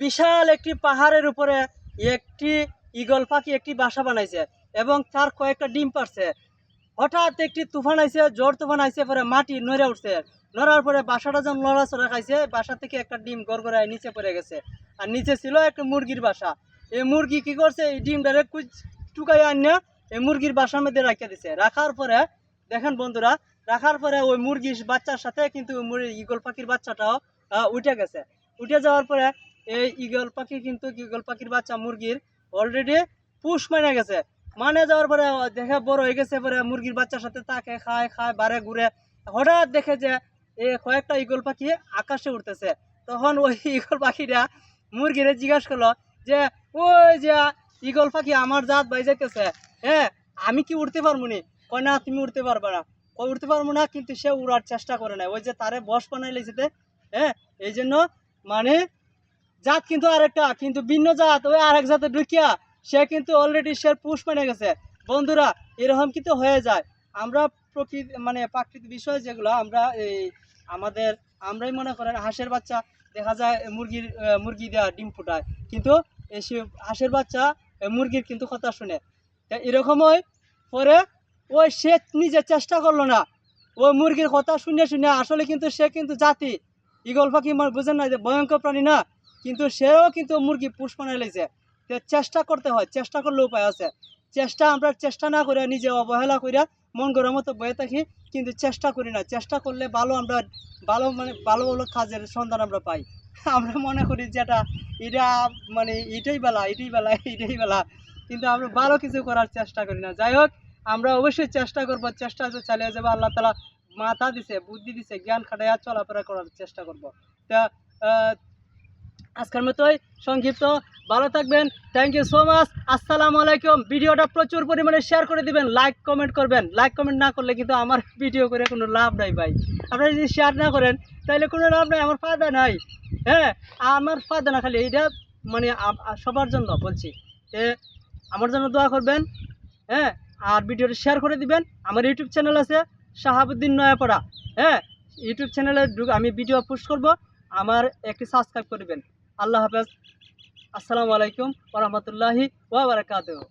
বিশাল একটি পাহাড়ের উপরে একটি ঈগল পাখি একটি বাসা বানাইছে এবং তার কয়েকটা ডিম পারছে। হঠাৎ একটি তুফান আইছে, ঝড় তুফান আইছে, পরে মাটি নড়ে উঠছে। নড়ার পরে বাসাটা যখন নড়াচড়া খাইছে, বাসা থেকে একটা ডিম গড়গড়ায় নিচে পড়ে গেছে। আর নিচে ছিল একটা মুরগির বাসা। এই মুরগি কি করছে, এই ডিমটারে টুকাই আনিয়া এই মুরগির বাসার মধ্যে রাখিয়ে দিছে। রাখার পরে দেখেন বন্ধুরা, রাখার পরে ওই মুরগির বাচ্চার সাথে কিন্তু ঈগল পাখির বাচ্চাটাও উঠে গেছে। উঠে যাওয়ার পরে এই ঈগল পাখির বাচ্চা মুরগির অলরেডি পুষ মানে গেছে। মানে যাওয়ার পরে দেখে বড় হয়ে গেছে, পরে মুরগির বাচ্চার সাথে তাকে খায় বারে ঘুরে। হঠাৎ দেখে যে কয়েকটা ঈগল পাখি আকাশে উঠতেছে। তখন ওই ঈগল পাখিটা মুরগিরে জিজ্ঞাসা করলো যে ওই যে ঈগল পাখি আমার জাত বাই যাইতেছে, হ্যাঁ আমি কি উঠতে পারবো নি? কয় না তুমি উঠতে পারবে না। উঠতে পারবো না, কিন্তু সে উড়ার চেষ্টা করে না, ওই যে তারে বস বানাই লেগেছে। হ্যাঁ, এই জন্য মানে জাত কিন্তু আরেকটা, কিন্তু ভিন্ন জাত, ওই আরেক জাতে ঢুকিয়া সে কিন্তু অলরেডি সে পুষ মেনে গেছে। বন্ধুরা, এরকম কিন্তু হয়ে যায়। আমরা প্রকৃতি মানে প্রাকৃতিক বিষয় যেগুলো আমরা আমরাই মনে করেন হাঁসের বাচ্চা দেখা যায় মুরগি দেওয়া ডিম ফুটায়, কিন্তু সে হাঁসের বাচ্চা মুরগির কিন্তু কথা শুনে। এরকমই পরে ওই সে নিজে চেষ্টা করলো না, ওই মুরগির কথা শুনে আসলে কিন্তু সে কিন্তু জাতি ঈগল পাখি বুঝেন না যে ভয়ঙ্কর প্রাণী না, কিন্তু সেও কিন্তু মুরগি পুষ বানাই লেগেছে। চেষ্টা করতে হয়, চেষ্টা করলে উপায় আছে। আমরা চেষ্টা না করে নিজে অবহেলা করিয়া মন গড়ার মতো বয়ে থাকি, কিন্তু চেষ্টা করি না। চেষ্টা করলে আমরা ভালো ভালো কাজের সন্ধান আমরা পাই। আমরা মনে করি যেটা এটা মানে এটাই বেলা, কিন্তু আমরা ভালো কিছু করার চেষ্টা করি না। যাই হোক, আমরা অবশ্যই চেষ্টা করবো, চেষ্টা চালিয়ে যাবো। আল্লাহ তাআলা মাথা দিছে, বুদ্ধি দিছে, জ্ঞান খাটাইয়া চলাফেরা করার চেষ্টা করবো। তা আজকের মতোই সংক্ষিপ্ত। ভালো থাকবেন, থ্যাংক ইউ সো মাচ, আসসালামু আলাইকুম। ভিডিওটা প্রচুর পরিমাণে শেয়ার করে দিবেন, লাইক কমেন্ট করবেন। লাইক কমেন্ট না করলে কিন্তু আমার ভিডিও করে কোনো লাভ নাই ভাই। আপনারা যদি শেয়ার না করেন তাহলে কোনো লাভ নাই, আমার ফায়দা নাই। হ্যাঁ, আমার ফায়দা না, খালি এইটা মানে সবার জন্য বলছি। আমার জন্য দোয়া করবেন। হ্যাঁ, আর ভিডিওটা শেয়ার করে দিবেন। আমার ইউটিউব চ্যানেল আছে শাহাবুদ্দিন নয়াপাড়া। হ্যাঁ, ইউটিউব চ্যানেলে আমি ভিডিও পোস্ট করব, আমার একটি সাবস্ক্রাইব করবেন। আল্লাহ হাফেজ, আসসালামু আলাইকুম ওয়া রাহমাতুল্লাহি ওয়া বারাকাতুহু।